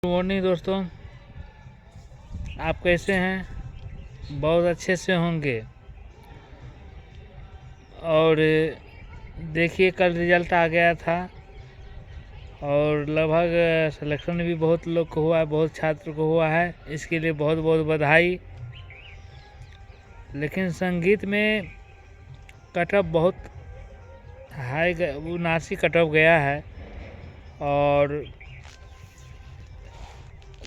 Good morning दोस्तों, आप कैसे हैं? बहुत अच्छे से होंगे। और देखिए, कल रिजल्ट आ गया था और लगभग सिलेक्शन भी बहुत लोग को हुआ है, बहुत छात्र को हुआ है। इसके लिए बहुत बहुत बधाई। लेकिन संगीत में कट ऑफ बहुत हाई 79 कट ऑफ गया है और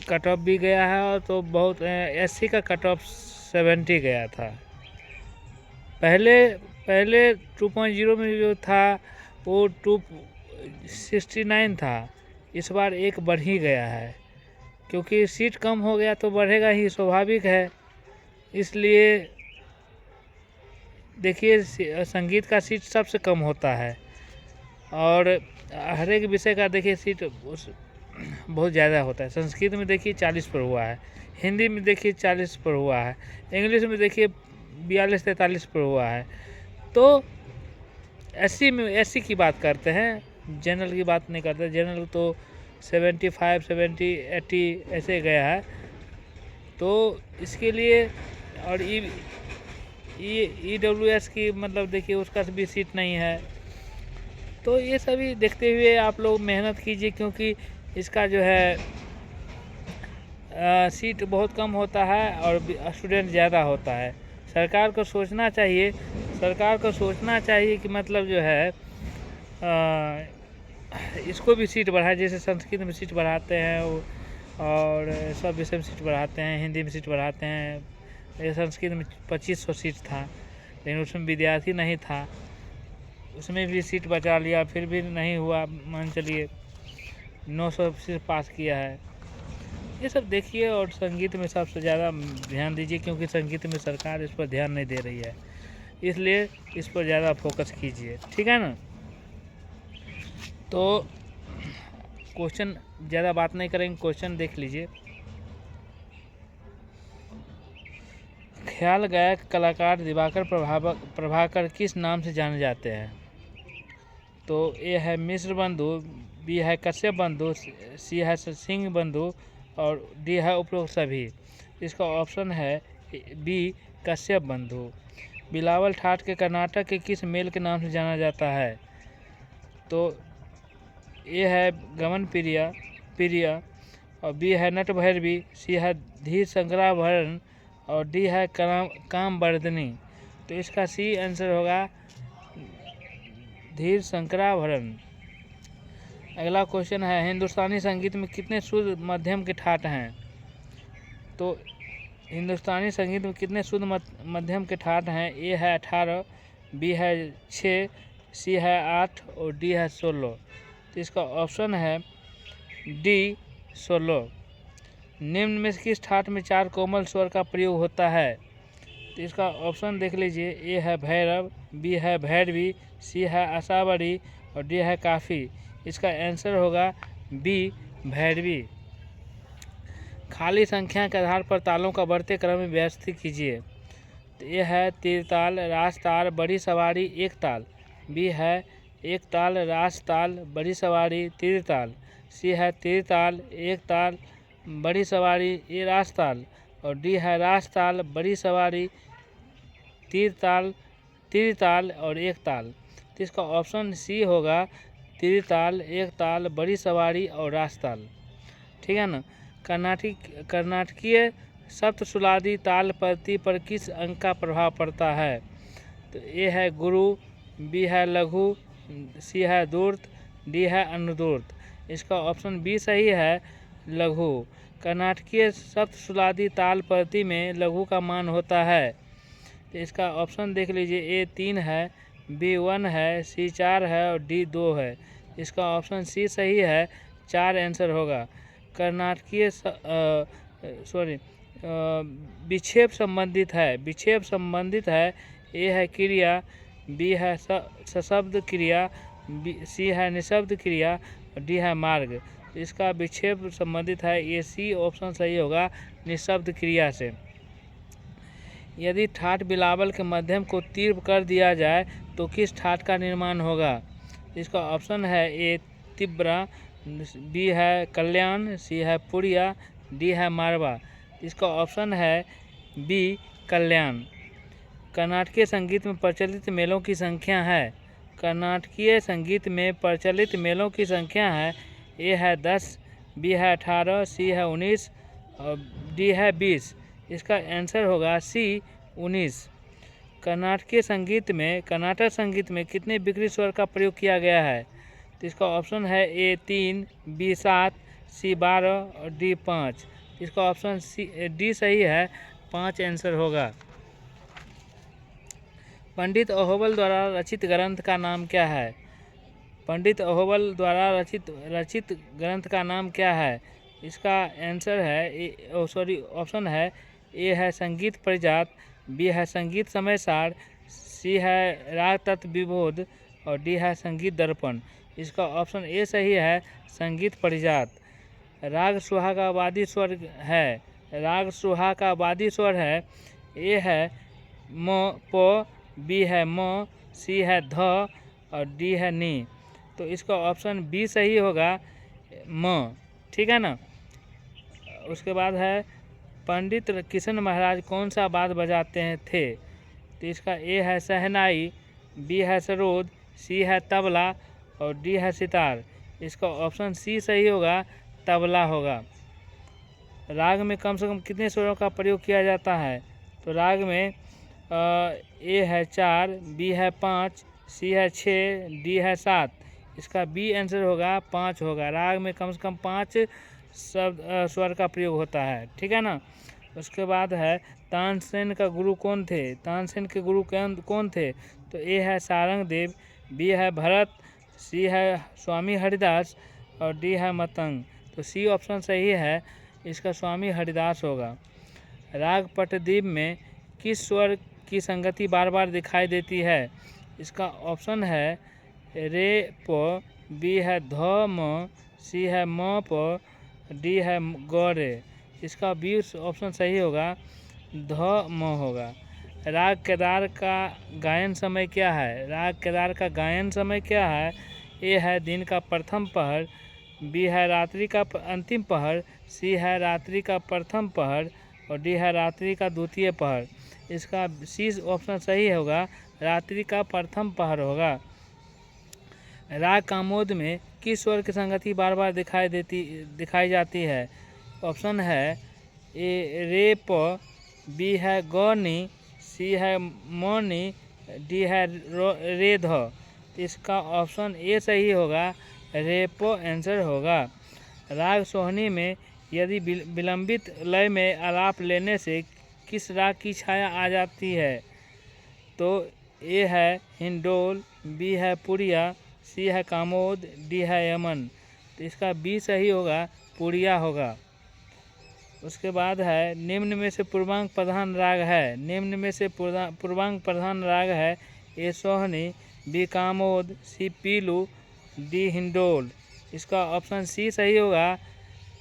कट ऑफ भी गया है। और तो बहुत एससी का कट ऑफ 70 गया था। पहले 2.0 में जो था वो 269 था। इस बार एक बढ़ ही गया है, क्योंकि सीट कम हो गया तो बढ़ेगा ही, स्वाभाविक है। इसलिए देखिए, संगीत का सीट सबसे कम होता है और हर एक विषय का देखिए सीट बहुत ज़्यादा होता है। संस्कृत में देखिए 40 पर हुआ है, हिंदी में देखिए 40 पर हुआ है, इंग्लिश में देखिए 42-43 पर हुआ है। तो एससी की बात करते हैं, जनरल की बात नहीं करते। जनरल तो 75, 70, 80 ऐसे गया है। तो इसके लिए और EWS की मतलब देखिए उसका भी सीट नहीं है। तो ये सभी देखते हुए आप लोग मेहनत कीजिए, क्योंकि इसका जो है सीट बहुत कम होता है और स्टूडेंट ज़्यादा होता है। सरकार को सोचना चाहिए कि मतलब जो है इसको भी सीट बढ़ाए। जैसे संस्कृत में सीट बढ़ाते हैं और सब विषय में सीट बढ़ाते हैं, हिंदी में सीट बढ़ाते हैं। ये संस्कृत में 2500 सीट था, लेकिन उसमें विद्यार्थी नहीं था, उसमें भी सीट बचा लिया, फिर भी नहीं हुआ। मान चलिए 900 सिर्फ पास किया है। ये सब देखिए, और संगीत में सबसे ज़्यादा ध्यान दीजिए, क्योंकि संगीत में सरकार इस पर ध्यान नहीं दे रही है, इसलिए इस पर ज़्यादा फोकस कीजिए, ठीक है ना। तो क्वेश्चन ज़्यादा बात नहीं करेंगे, क्वेश्चन देख लीजिए। ख्याल गायक कलाकार दिवाकर प्रभाकर किस नाम से जाने जाते हैं? तो ए है मिश्र बंधु, बी है कश्यप बंधु, सी है सिंह बंधु और डी है उपरोक्त सभी। इसका ऑप्शन है बी, कश्यप बंधु। बिलावल ठाठ के कर्नाटक के किस मेल के नाम से जाना जाता है? तो ए है गमन प्रिया और बी है नट भैरवी, सी है धीर शंकराभरण और डी है कामवर्धिनी। तो इसका सी आंसर होगा धीर शंकराभरण। अगला क्वेश्चन है, हिंदुस्तानी संगीत में कितने शुद्ध मध्यम के ठाट हैं? तो हिंदुस्तानी संगीत में कितने शुद्ध मध्यम के ठाट हैं? ए है 18, बी है 6, सी है 8 और डी है 16। तो इसका ऑप्शन है डी, 16। निम्न में किस ठाट में 4 कोमल स्वर का प्रयोग होता है? तो इसका ऑप्शन देख लीजिए। ए है भैरव, बी है भैरवी, सी है आशावरी और डी है काफ़ी। इसका आंसर होगा बी, भैरवी। खाली संख्या के आधार पर तालों का बढ़ते क्रम में व्यवस्थित कीजिए। तो ये है तीर ताल, रास ताल, बड़ी सवारी, एक ताल। बी है एक ताल, रास ताल, बड़ी सवारी, तीर ताल। सी है तीर ताल, एक ताल, बड़ी सवारी, ये रास ताल और डी है रास ताल, बड़ी सवारी, तीर ताल और एक ताल। तो इसका ऑप्शन सी होगा तीर ताल, एक ताल, बड़ी सवारी और रास ताल, ठीक है ना। कर्नाटकीय सप्तसुलादी ताल पद्धति पर किस अंक का प्रभाव पड़ता है? तो ए है गुरु, बी है लघु, सी है धूर्त, डी है अनुधूर्त। इसका ऑप्शन बी सही है, लघु। कर्नाटकीय सप्तसुलादी ताल पद्धति में लघु का मान होता है। तो इसका ऑप्शन देख लीजिए। ए 3 है, बी 1 है, सी 4 है और डी 2 है। इसका ऑप्शन सी सही है, 4 आंसर होगा। कर्नाटकीय विक्षेप संबंधित है। ए है क्रिया, बी है सशब्द क्रिया, सी है निशब्द क्रिया और डी है मार्ग। इसका विक्षेप संबंधित है, ये सी ऑप्शन सही होगा, निशब्द क्रिया से। यदि ठाट बिलावल के मध्यम को तीव्र कर दिया जाए तो किस ठाट का निर्माण होगा? इसका ऑप्शन है ए, तिब्रा, बी है कल्याण, सी है पुरिया, डी है मारवा। इसका ऑप्शन है बी कल्याण। कर्नाटकीय संगीत में प्रचलित मेलों की संख्या है। कर्नाटकीय संगीत में प्रचलित मेलों की संख्या है। ए है 10, बी है 18, सी है 19 और डी है 20। इसका आंसर होगा सी 19। कर्नाटकीय कर्नाटक संगीत में कितने विकृत स्वर का प्रयोग किया गया है? तो इसका ऑप्शन है ए 3, बी 7, सी 12 और डी 5। इसका ऑप्शन डी सही है, 5 आंसर होगा। पंडित अहोबल द्वारा रचित ग्रंथ का नाम क्या है? पंडित अहोबल द्वारा रचित ग्रंथ का नाम क्या है? इसका आंसर है ऑप्शन है ए है संगीत परिजात, बी है संगीत समय सार, सी है राग तत्व विबोध और डी है संगीत दर्पण। इसका ऑप्शन ए सही है, संगीत परिजात। राग सुहा का वादी स्वर है। राग सुहा का वादी स्वर है। ए है म प, बी है म, सी है ध और डी है नी। तो इसका ऑप्शन बी सही होगा, म। ठीक है ना। उसके बाद है पंडित किशन महाराज कौन सा वाद्य बजाते थे? तो इसका ए है शहनाई, बी है सरोद, सी है तबला और डी है सितार। इसका ऑप्शन सी सही होगा, तबला होगा। राग में कम से कम कितने स्वरों का प्रयोग किया जाता है? तो राग में ए है 4, बी है 5, सी है 6, डी है 7। इसका बी आंसर होगा, 5 होगा। राग में कम से कम 5 स्वर का प्रयोग होता है। ठीक है ना। उसके बाद है तानसेन का गुरु कौन थे? तानसेन के गुरु कौन थे? तो ए है सारंग देव, बी है भरत, सी है स्वामी हरिदास और डी है मतंग। तो सी ऑप्शन सही है, इसका स्वामी हरिदास होगा। राग पटदीप में किस स्वर की संगति बार बार दिखाई देती है? इसका ऑप्शन है रे प, बी है ध म, सी है म प, डी है ग रे। इसका बी ऑप्शन सही होगा, ध म होगा। राग केदार का गायन समय क्या है? राग केदार का गायन समय क्या है? ए है दिन का प्रथम पहर, बी है रात्रि का अंतिम पहर, सी है रात्रि का प्रथम पहर और डी है रात्रि का द्वितीय पहर। इसका सी ऑप्शन सही होगा, रात्रि का प्रथम पहर होगा। राग कामोद में किस स्वर की संगति बार बार दिखाई जाती है? ऑप्शन है ए रे प, बी है ग नी, सी है म नी, डी है रे ध। इसका ऑप्शन ए सही होगा, रे प आंसर होगा। राग सोहनी में यदि विलंबित लय में आलाप लेने से किस राग की छाया आ जाती है? तो ए है हिंडोल, बी है पुरिया, सी है कामोद, डी है यमन। तो इसका बी सही होगा, पुरिया होगा। उसके बाद है निम्न में से पूर्वांग प्रधान राग है। निम्न में से पूर्वांग प्रधान राग है ए सोहनी, बी कामोद, सी पीलू, डी हिंडोल। इसका ऑप्शन सी सही होगा,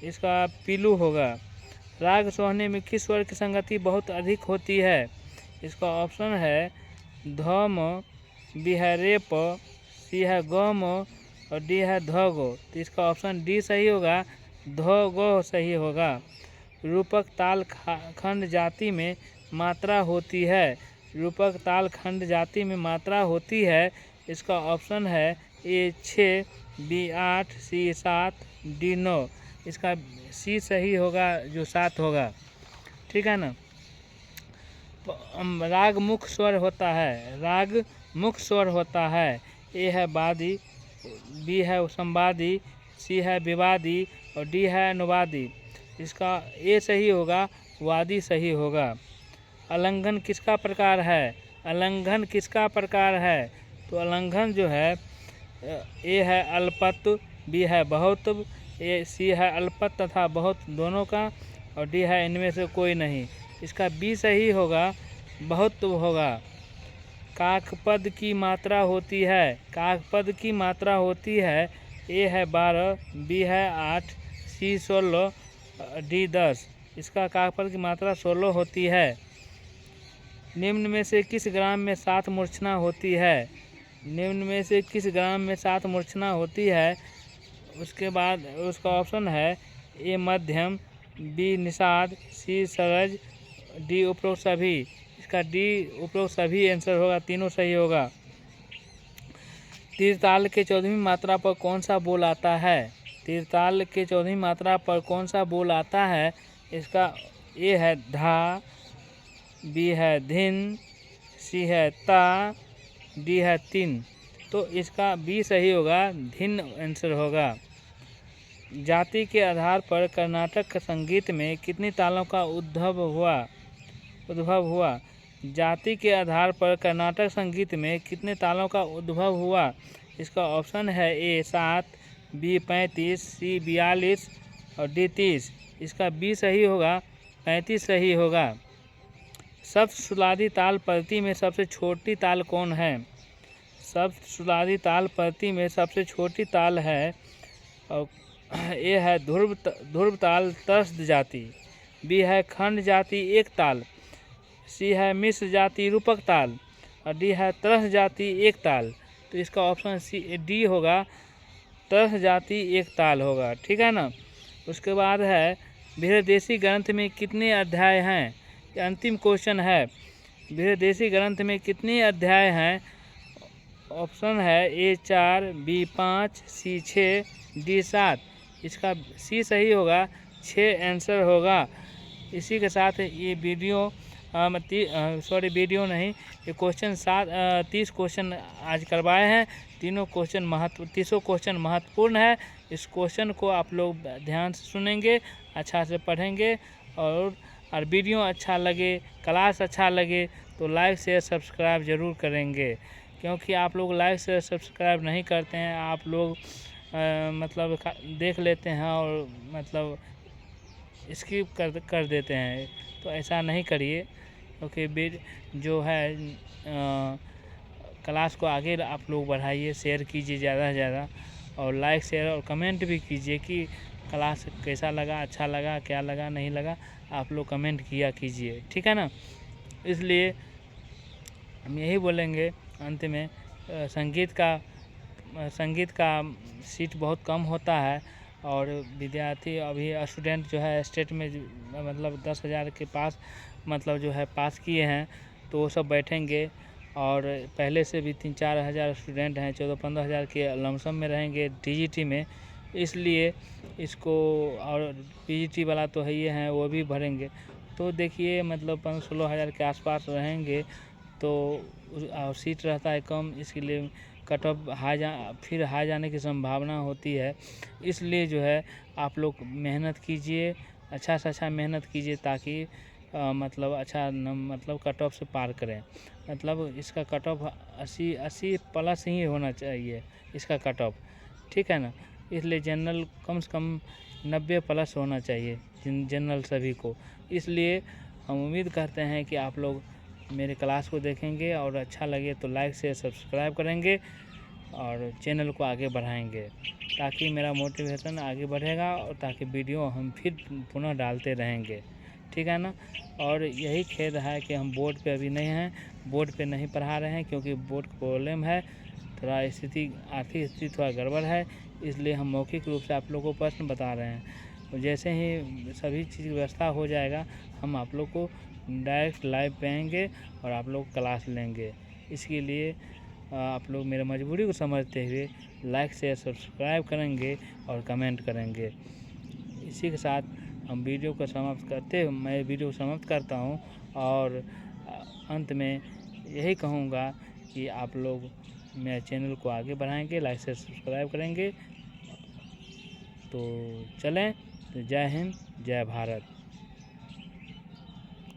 इसका पीलू होगा। राग सोहनी में किस स्वर की संगति बहुत अधिक होती है? इसका ऑप्शन है ध म, बी है रे प, सी है ग म और डी है ध गो। तो इसका ऑप्शन डी सही होगा, ध गो सही होगा। रूपक ताल खंड जाति में मात्रा होती है। रूपक ताल खंड जाति में मात्रा होती है। इसका ऑप्शन है ए 6, बी 8, सी 7, डी 9। इसका सी सही होगा, जो 7 होगा। ठीक है ना। राग मुख्य स्वर होता है। राग मुख्य स्वर होता है। ए है वादी, बी है संवादी, सी है विवादी और डी है अनुवादी। इसका ए सही होगा, वादी सही होगा। अलंघन किसका प्रकार है? अलंघन किसका प्रकार है? तो अलंघन जो है ए है अल्पत्व, बी है बहुत्व, सी है अल्पत्व तथा बहुत्व दोनों का और डी है इनमें से कोई नहीं। इसका बी सही होगा, बहुत्व होगा। काकपद की मात्रा होती है। काकपद की मात्रा होती है। ए है 12, बी है 8, सी 16, डी 10। इसका काकपद की मात्रा 16 होती है। निम्न में से किस ग्राम में 7 मूर्छना होती है? निम्न में से किस ग्राम में 7 मूर्छना होती है? उसके बाद उसका ऑप्शन है ए मध्यम, बी निषाद, सी सरज, डी उपरोक्त सभी। इसका डी उपरोक्त सभी आंसर होगा, तीनों सही होगा। तीरताल के 14वीं मात्रा पर कौन सा बोल आता है? तीरताल के 14वीं मात्रा पर कौन सा बोल आता है? इसका ए है धा, बी है धिन, सी है ता, डी है तिन। तो इसका बी सही होगा, धिन आंसर होगा। जाति के आधार पर कर्नाटक संगीत में कितनी तालों का उद्भव हुआ? जाति के आधार पर कर्नाटक संगीत में कितने तालों का उद्भव हुआ? इसका ऑप्शन है ए 7, बी 35, सी 42 और डी 30। इसका बी सही होगा, 35 सही होगा। सप्तसुरादी ताल पद्धति में सबसे छोटी ताल कौन है? सप्तसुरादी ताल पद्धति में सबसे छोटी ताल है, और ए है ध्रुव ताल त्रस्त जाति, बी है खंड जाति एक ताल, सी है मिश्र जाति रूपक ताल और डी है त्रस्त जाति एक ताल। तो इसका ऑप्शन सी डी होगा, त्रस्त जाति एक ताल होगा। ठीक है ना। उसके बाद है बृहदेशी ग्रंथ में कितने अध्याय हैं? अंतिम क्वेश्चन है, बृहदेशी ग्रंथ में कितने अध्याय हैं? ऑप्शन है ए 4, बी 5, सी 6, डी 7। इसका सी सही होगा, 6 आंसर होगा। इसी के साथ ये वीडियो वीडियो नहीं, ये क्वेश्चन 30 क्वेश्चन आज करवाए हैं। तीसों क्वेश्चन महत्वपूर्ण है। इस क्वेश्चन को आप लोग ध्यान से सुनेंगे, अच्छा से पढ़ेंगे, और वीडियो अच्छा लगे, क्लास अच्छा लगे तो लाइक शेयर सब्सक्राइब ज़रूर करेंगे। क्योंकि आप लोग लाइक शेयर सब्सक्राइब नहीं करते हैं, आप लोग मतलब देख लेते हैं और मतलब स्किप कर देते हैं। तो ऐसा नहीं करिए, क्योंकि जो है क्लास को आगे आप लोग बढ़ाइए, शेयर कीजिए ज़्यादा से ज़्यादा, और लाइक शेयर और कमेंट भी कीजिए कि क्लास कैसा लगा, अच्छा लगा, क्या लगा, नहीं लगा। आप लोग कमेंट किया कीजिए, ठीक है ना। इसलिए हम यही बोलेंगे अंत में, संगीत का सीट बहुत कम होता है, और विद्यार्थी अभी स्टूडेंट जो है स्टेट में मतलब 10,000 के पास मतलब जो है पास किए हैं, तो वो सब बैठेंगे, और पहले से भी 3-4 हज़ार स्टूडेंट हैं, 14-15 हज़ार के लमसम में रहेंगे टीजीटी में। इसलिए इसको, और पीजीटी वाला तो है ही है, वो भी भरेंगे। तो देखिए मतलब 15-16 हज़ार के आसपास रहेंगे, तो और सीट रहता है कम, इसके लिए कट ऑफ फिर हाई जाने की संभावना होती है। इसलिए जो है आप लोग मेहनत कीजिए, अच्छा से अच्छा मेहनत कीजिए, ताकि मतलब अच्छा मतलब कट ऑफ से पार करें। मतलब इसका कट ऑफ 80 प्लस ही होना चाहिए इसका कट ऑफ, ठीक है ना। इसलिए जनरल कम से कम 90 प्लस होना चाहिए जनरल सभी को। इसलिए हम उम्मीद करते हैं कि आप लोग मेरे क्लास को देखेंगे, और अच्छा लगे तो लाइक शेयर सब्सक्राइब करेंगे, और चैनल को आगे बढ़ाएंगे, ताकि मेरा मोटिवेशन आगे बढ़ेगा, और ताकि वीडियो हम फिर पुनः डालते रहेंगे, ठीक है ना। और यही खेद है कि हम बोर्ड पे अभी नहीं हैं, बोर्ड पे नहीं पढ़ा रहे हैं, क्योंकि बोर्ड प्रॉब्लम है, थोड़ा आर्थिक स्थिति थोड़ा गड़बड़ है। इसलिए हम मौखिक रूप से आप लोगों को प्रश्न बता रहे हैं। जैसे ही सभी चीज़ की व्यवस्था हो जाएगा, हम आप लोग को डायरेक्ट लाइव पाएंगे और आप लोग क्लास लेंगे। इसके लिए आप लोग मेरे मजबूरी को समझते हुए लाइक शेयर सब्सक्राइब करेंगे और कमेंट करेंगे। इसी के साथ हम वीडियो को मैं वीडियो को समाप्त करता हूं, और अंत में यही कहूँगा कि आप लोग मेरे चैनल को आगे बढ़ाएंगे, लाइक शेयर सब्सक्राइब करेंगे। तो चलें, तो जय हिंद, जय भारत।